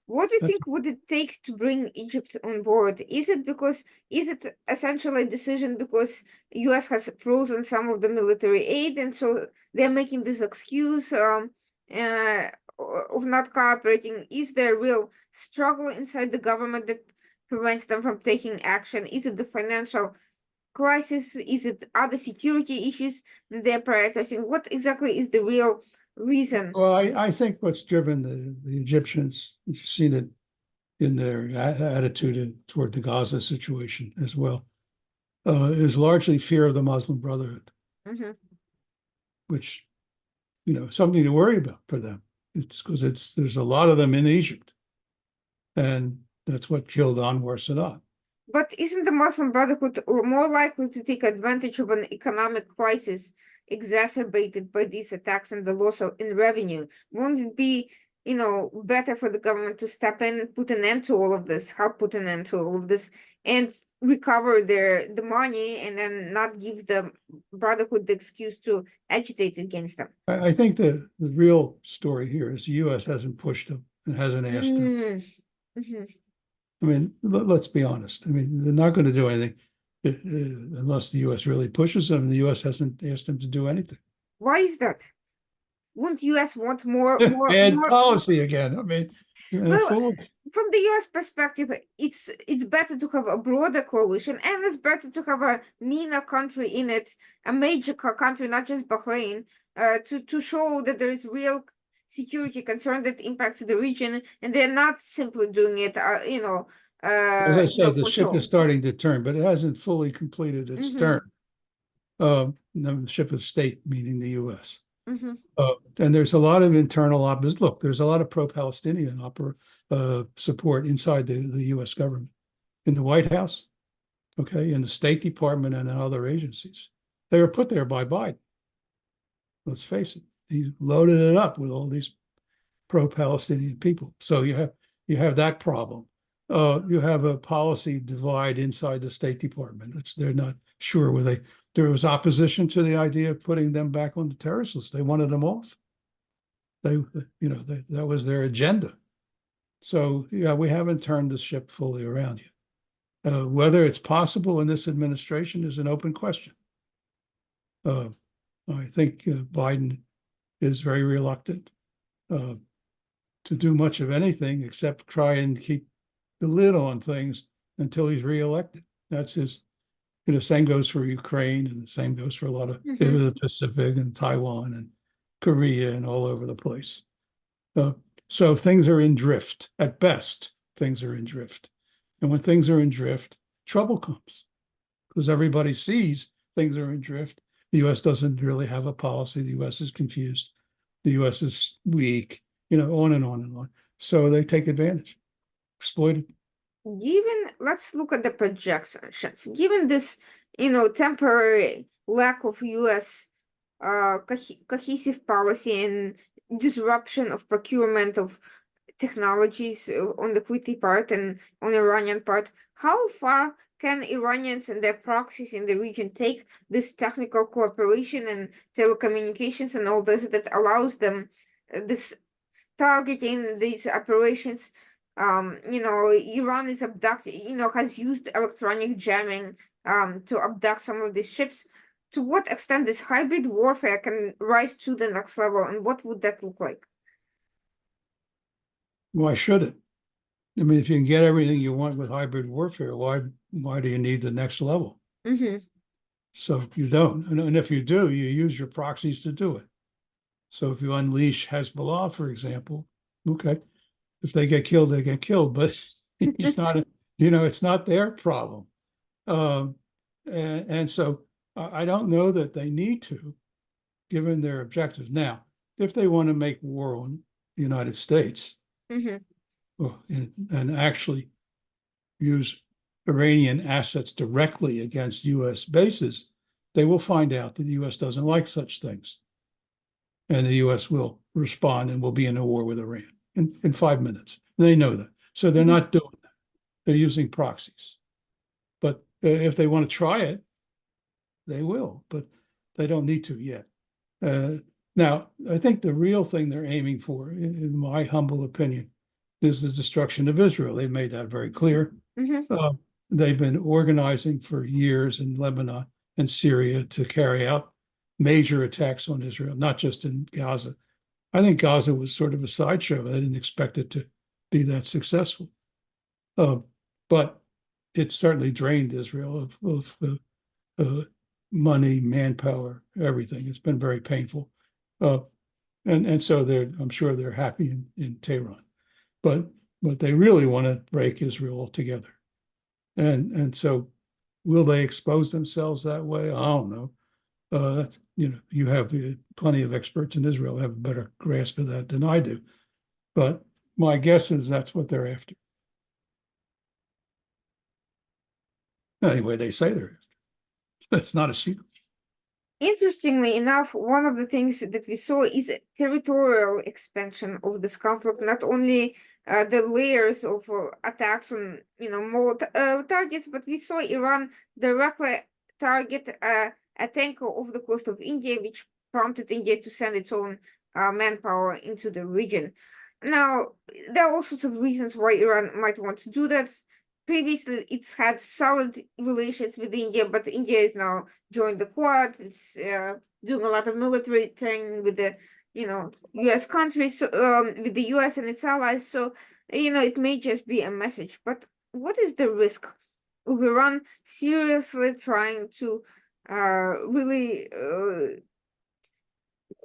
What do you That's think would it take to bring Egypt on board? Is it essentially a decision because US has frozen some of the military aid, and so they're making this excuse uh, of not cooperating? Is there a real struggle inside the government that prevents them from taking action? Is it the financial crisis? Is it other security issues that they're prioritizing? What exactly is the real reason? Well, I think what's driven the Egyptians, you've seen it in their attitude toward the Gaza situation as well, is largely fear of the Muslim Brotherhood, Mhm. which, something to worry about for them. It's because there's a lot of them in Egypt, and that's what killed Anwar Sadat. But isn't the Muslim Brotherhood more likely to take advantage of an economic crisis exacerbated by these attacks and the loss in revenue? Won't it be, better for the government to step in, put an end to all of this, help put an end to all of this, and recover the money, and then not give the Brotherhood the excuse to agitate against them? I think the real story here is the U.S. hasn't pushed them and hasn't asked them. Mm. Mhm. I mean, let's be honest. I mean, they're not going to do anything unless the U.S. really pushes them. The U.S. hasn't asked them to do anything. Why is that? Wouldn't US want Bad more? policy again. I mean, Well, foolish. from the US perspective, it's better to have a broader coalition, and it's better to have a MENA country in it, a major country, not just Bahrain, to show that there is real security concern that impacts the region, and they're not simply doing it, As I said, the for ship is show. starting to turn, but it hasn't fully completed its Hmm. turn. The ship of state, meaning the U.S. Hmm. And there's a lot of internal opposition. Look, there's a lot of pro-Palestinian support inside the U.S. government, in the White House, okay, in the State Department and in other agencies. They were put there by Biden. Let's face it, he loaded it up with all these pro-Palestinian people. So you have that problem. You have a policy divide inside the State Department. They're not sure where there was opposition to the idea of putting them back on the terrorist list. They wanted them off. That was their agenda. So yeah, we haven't turned the ship fully around yet. Whether it's possible in this administration is an open question. I think Biden is very reluctant to do much of anything except try and keep the lid on things until he's reelected. That's his. The same goes for Ukraine, and the same goes for a lot of the Pacific and Taiwan and Korea and all over the place. So things are in drift. At best, things are in drift. And when things are in drift, trouble comes because everybody sees things are in drift. The U.S. doesn't really have a policy. The U.S. is confused. The U.S. is weak, on and on and on. So they take advantage, exploit it. Let's look at the projections. Given this, temporary lack of US cohesive policy and disruption of procurement of technologies on the Houthi part and on Iranian part, how far can Iranians and their proxies in the region take this technical cooperation and telecommunications and all this that allows them this targeting these operations Iran is abducted, has used electronic jamming to abduct some of these ships. To what extent this hybrid warfare can rise to the next level, and what would that look like? Why should it? I mean, if you can get everything you want with hybrid warfare, why do you need the next level? Mm-hmm. So you don't. And if you do, you use your proxies to do it. So if you unleash Hezbollah, for example, okay, if they get killed, they get killed, but it's not, it's not their problem. And so I don't know that they need to, given their objectives. Now, if they want to make war on the United States, Mm-hmm. and actually use Iranian assets directly against US bases, they will find out that the US doesn't like such things. And the US will respond and will be in a war with Iran in 5 minutes. They know that. So they're not doing that. They're using proxies. But if they want to try it, they will, but they don't need to yet. Now, I think the real thing they're aiming for, in my humble opinion, is the destruction of Israel. They've made that very clear. Mm-hmm. They've been organizing for years in Lebanon and Syria to carry out major attacks on Israel, not just in Gaza. I think Gaza was sort of a sideshow. I didn't expect it to be that successful. But it certainly drained Israel of money, manpower, everything. It's been very painful. And so I'm sure they're happy in Tehran. But they really want to break Israel altogether. And so will they expose themselves that way? I don't know. That's, you have plenty of experts in Israel have a better grasp of that than I do. But my guess is that's what they're after. Anyway, they say they're after. That's not a secret. Interestingly enough, one of the things that we saw is territorial expansion of this conflict, not only the layers of attacks on, more targets, but we saw Iran directly target a tanker off the coast of India, which prompted India to send its own manpower into the region. Now, there are all sorts of reasons why Iran might want to do that. Previously, it's had solid relations with India, but India is now joined the Quad. It's doing a lot of military training with the, U.S. countries, with the U.S. and its allies. So, it may just be a message. But what is the risk of Iran seriously trying to really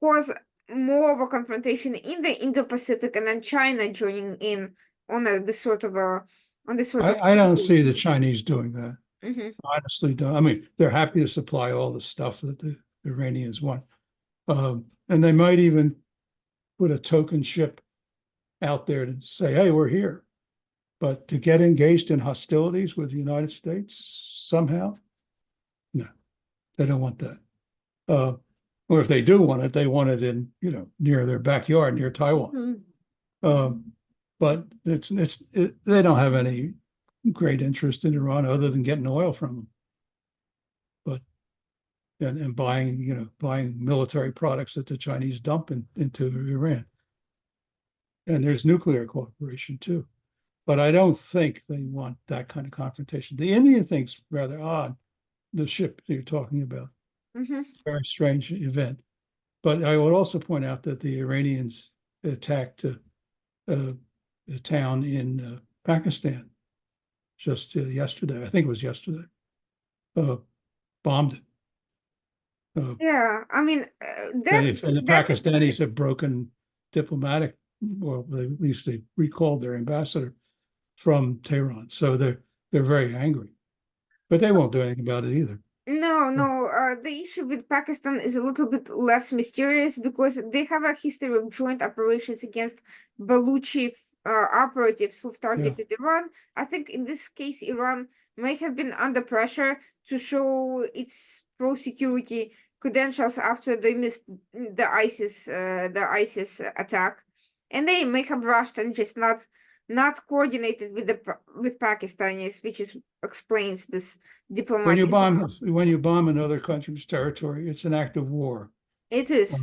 cause more of a confrontation in the Indo-Pacific, and then China joining in on this sort of I don't see the Chinese doing that. Mm-hmm. Honestly, don't. I mean, they're happy to supply all the stuff that the Iranians want. And they might even put a token ship out there to say, hey, we're here. But to get engaged in hostilities with the United States somehow, no, they don't want that. Or if they do want it, they want it in, near their backyard, near Taiwan. Mm-hmm. But they don't have any great interest in Iran other than getting oil from them. But and buying military products that the Chinese dump into Iran. And there's nuclear cooperation too. But I don't think they want that kind of confrontation. The Indian thing's rather odd, the ship that you're talking about. Mm-hmm. Very strange event. But I would also point out that the Iranians attacked a town in Pakistan just yesterday. I think it was yesterday. Bombed it. Yeah, I mean, and the Pakistanis have broken diplomatic, or at least they recalled their ambassador from Tehran. So they're very angry, but they won't do anything about it either. No. The issue with Pakistan is a little bit less mysterious because they have a history of joint operations against Baluchi operatives who've targeted Iran. I think in this case, Iran may have been under pressure to show its pro-security credentials after they missed the ISIS attack, and they may have rushed and just not coordinated with Pakistanis, which explains this diplomatic. When you bomb another country's territory, it's an act of war. It is.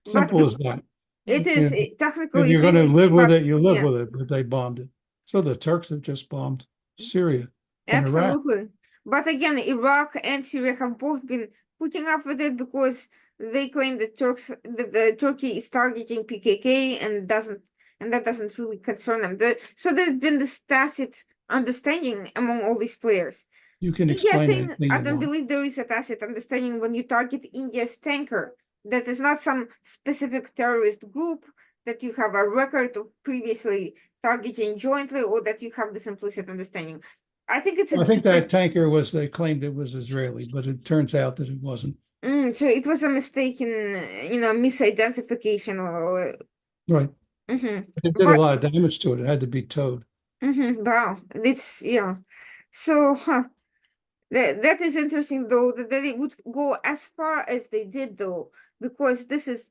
Simple as that. It is. If you're going to live with it, you live yeah. with it, but they bombed it. So the Turks have just bombed Syria and Iraq. Absolutely. But again, Iraq and Syria have both been putting up with it because they claim that the Turkey is targeting PKK and that doesn't really concern them. So there's been this tacit understanding among all these players. You can India explain thing, anything I you don't want. believe there is a tacit understanding when you target India's tanker. That is not some specific terrorist group that you have a record of previously targeting jointly, or that you have this implicit understanding. I think it's a I think that different. tanker they claimed it was Israeli, but it turns out that it wasn't. So it was a mistaken, misidentification or. Right. Mhm. It did a But lot of damage to it. It had to be towed. wow, it's yeah. So that is interesting though that it would go as far as they did though, because this is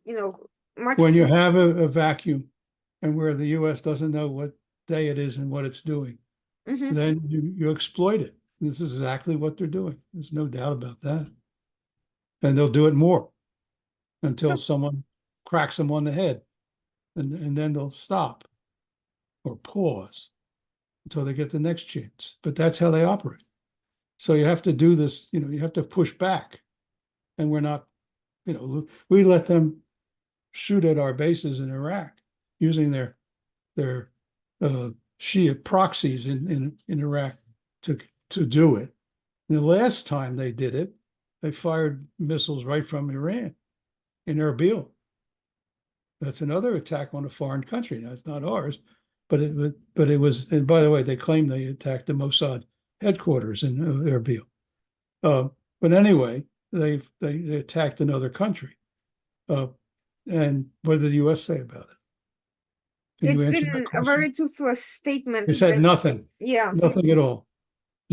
much. When you have a vacuum and where the US doesn't know what day it is and what it's doing, Mhm. then you exploit it. This is exactly what they're doing. There's no doubt about that. And they'll do it more until someone cracks them on the head. And then they'll stop or pause until they get the next chance. But that's how they operate. So you have to do this, you have to push back. And we're not, we let them shoot at our bases in Iraq using their Shia proxies in Iraq to do it. The last time they did it, they fired missiles right from Iran in Erbil. That's another attack on a foreign country. Now it's not ours, but it was. And by the way, they claim they attacked the Mossad headquarters in Erbil. But anyway, they attacked another country. And what did the U.S. say about it? Can you It's answer that been a question? very toothless statement. It said nothing, Yeah. nothing at all,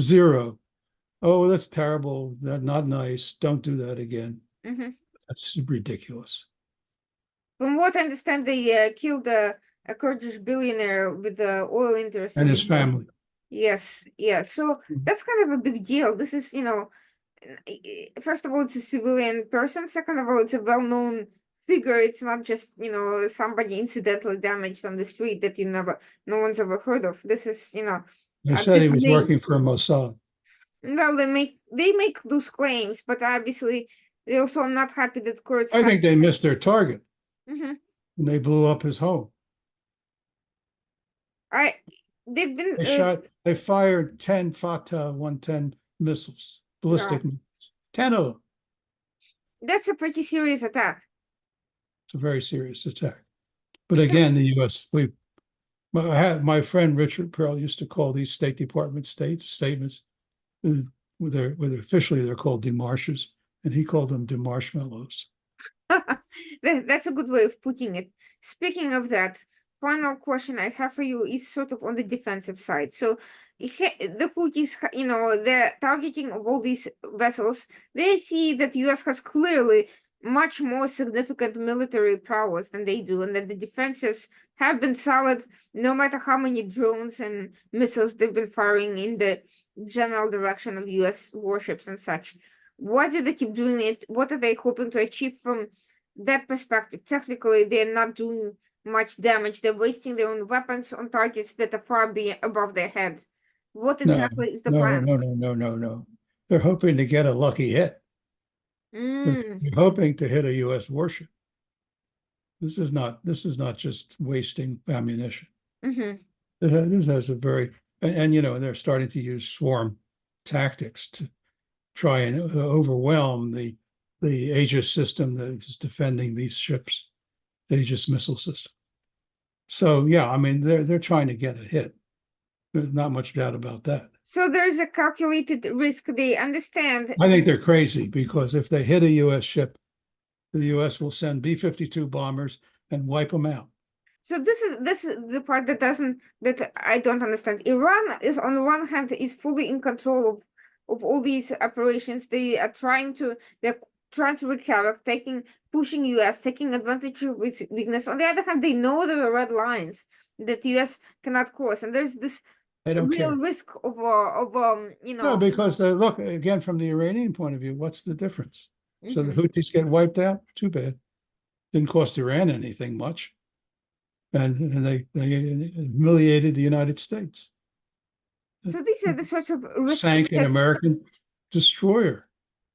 zero. Oh, that's terrible. That's not nice. Don't do that again. Mhm. That's ridiculous. From what I understand, they killed a Kurdish billionaire with the oil interest And his in. family. Yes, yeah. So that's kind of a big deal. This is, first of all, it's a civilian person. Second of all, it's a well-known figure. It's not just, somebody incidentally damaged on the street that no one's ever heard of. This is, They a said big he was name. working for Mossad. Well, they make those claims, but obviously they're also not happy that Kurds I have. think they missed their target Mhm. when they blew up his home. I they've been They fired 10 Fatah 110 missiles, ballistic no, missiles, 10 of them. that's a pretty serious attack. It's a very serious attack. But again, the U.S. My friend Richard Pearl used to call these State Department statements, with officially they're called demarches, and he called them demarshmallows. That's a good way of putting it. Speaking of that, final question I have for you is sort of on the defensive side. So the Houthis, the targeting of all these vessels, they see that US has clearly much more significant military prowess than they do, and that the defenses have been solid no matter how many drones and missiles they've been firing in the general direction of US warships and such. Why do they keep doing it? What are they hoping to achieve from that perspective? Technically, they're not doing much damage. They're wasting their own weapons on targets that are far above their head. What No, exactly is the no, plan? no, no, no, no, no. They're hoping to get a lucky hit. They're Mm, hoping to hit a U.S. warship. This is not just wasting ammunition. hmm This has a very, and they're starting to use swarm tactics to try and overwhelm the Aegis system that is defending these ships, the Aegis missile system. So yeah, I mean they're trying to get a hit. There's not much doubt about that. So there's a calculated risk. They understand. I think they're crazy because if they hit a U.S. ship, the U.S. will send B-52 bombers and wipe them out. So this is the part that I don't understand. Iran is on one hand is fully in control of all these operations. They're trying to wreak havoc, pushing US, taking advantage of its weakness. On the other hand, they know there are red lines that US cannot cross, and there's this They don't real care. risk of No, because look, again, from the Iranian point of view, what's the difference? So the mhm. Houthis get wiped out? Too bad. Didn't cost Iran anything much. and they humiliated the United States. So these are the sorts of risks Sank an that, American destroyer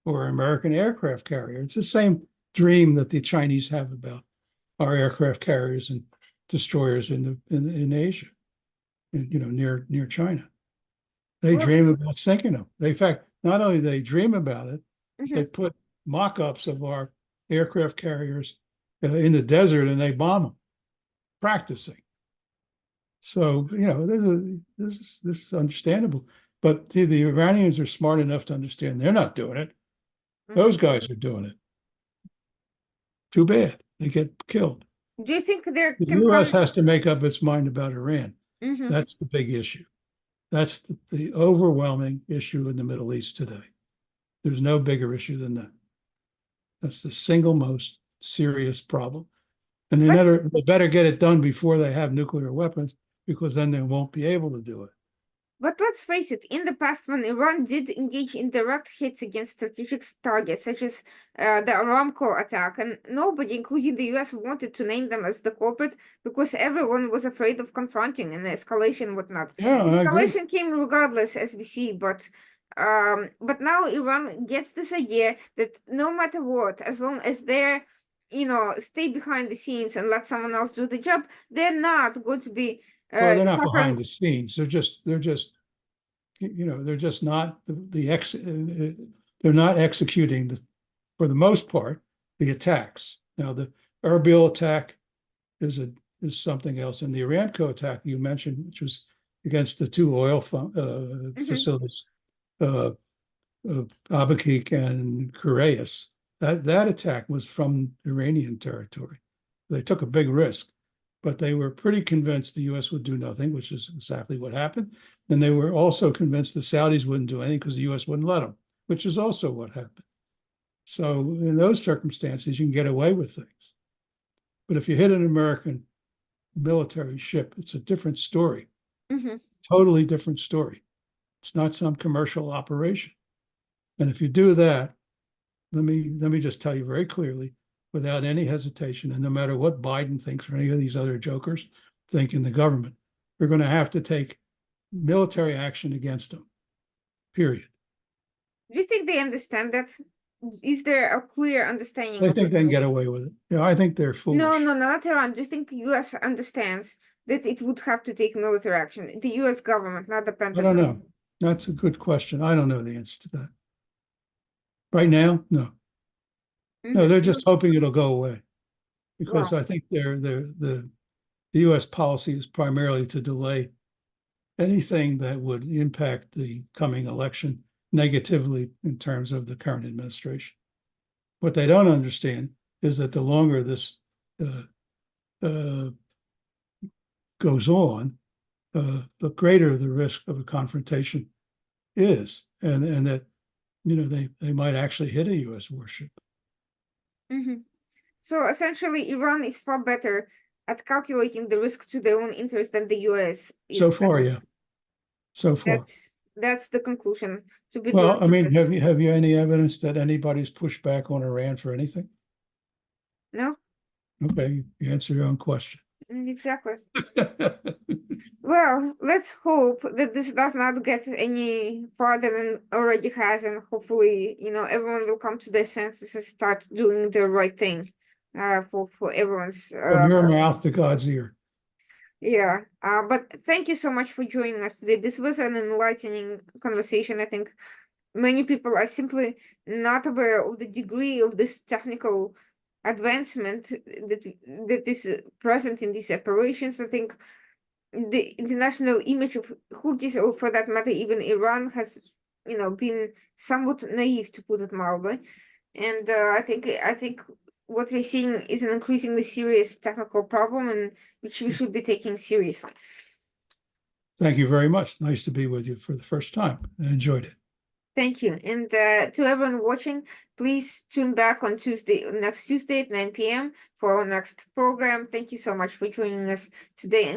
or American aircraft carrier. It's the same dream that the Chinese have about our aircraft carriers and destroyers in Asia, near China. They well, dream about sinking them. They, in fact, not only they dream about it, they mhm. put mock-ups of our aircraft carriers in the desert and they bomb them, practicing. So, this is understandable. But the Iranians are smart enough to understand they're not doing it. Those guys are doing it. Too bad. They get killed. Do you think there The can U.S. come? has to make up its mind about Iran. Mhm. That's the big issue. That's the overwhelming issue in the Middle East today. There's no bigger issue than that. That's the single most serious problem. And they better get it done before they have nuclear weapons, because then they won't be able to do it. But let's face it, in the past, when Iran did engage in direct hits against strategic targets, such as the Aramco attack, and nobody, including the US, wanted to name them as the culprit because everyone was afraid of confronting an escalation and whatnot. Yeah, I agree. Escalation came regardless, as we see, but now Iran gets this idea that no matter what, as long as they're stay behind the scenes and let someone else do the job, they're not going to be Well, they're not suffering. behind the scenes. They're just not they're not executing for the most part, the attacks. Now, the Erbil attack is something else, and the Aramco attack you mentioned, which was against the two oil facilities, Abaqaiq and Kurayas. That attack was from Iranian territory. They took a big risk, but they were pretty convinced the U.S. would do nothing, which is exactly what happened. And they were also convinced the Saudis wouldn't do anything because the U.S. wouldn't let them, which is also what happened. So in those circumstances, you can get away with things. But if you hit an American military ship, it's a different story. Mhm. Totally different story. It's not some commercial operation. And if you do that, let me just tell you very clearly, without any hesitation, and no matter what Biden thinks or any of these other jokers think in the government, we're going to have to take military action against them. Period. Do you think they understand that? Is there a clear understanding They of think it? they can get away with it. I think they're No, foolish. no, not Iran. Do you think US understands that it would have to take military action? The US government, not the I don't Pentagon. know. That's a good question. I don't know the answer to that. Right now, no. No, they're just hoping it'll go away, because Wow. I think the U.S. policy is primarily to delay anything that would impact the coming election negatively in terms of the current administration. What they don't understand is that the longer this goes on, the greater the risk of a confrontation is, and that they might actually hit a U.S. warship. So essentially, Iran is far better at calculating the risk to their own interest than the US So is. far, yeah. So far. That's the conclusion to be drawn. Well, I mean, have you any evidence that anybody's pushed back on Iran for anything? No? Okay, you answer your own question. Exactly. Well, let's hope that this does not get any farther than already has, and hopefully, everyone will come to their senses and start doing the right thing, for everyone's. From your mouth to God's ear. Yeah. But thank you so much for joining us today. This was an enlightening conversation. I think many people are simply not aware of the degree of this technical advancement that is present in these operations. I think the international image of Houthis, or for that matter, even Iran, has been somewhat naive, to put it mildly. And I think what we're seeing is an increasingly serious technical problem, and which we should be taking seriously. Thank you very much. Nice to be with you for the first time. I enjoyed it. Thank you. And to everyone watching, please tune back on next Tuesday at 9 p.m. for our next program. Thank you so much for joining us today.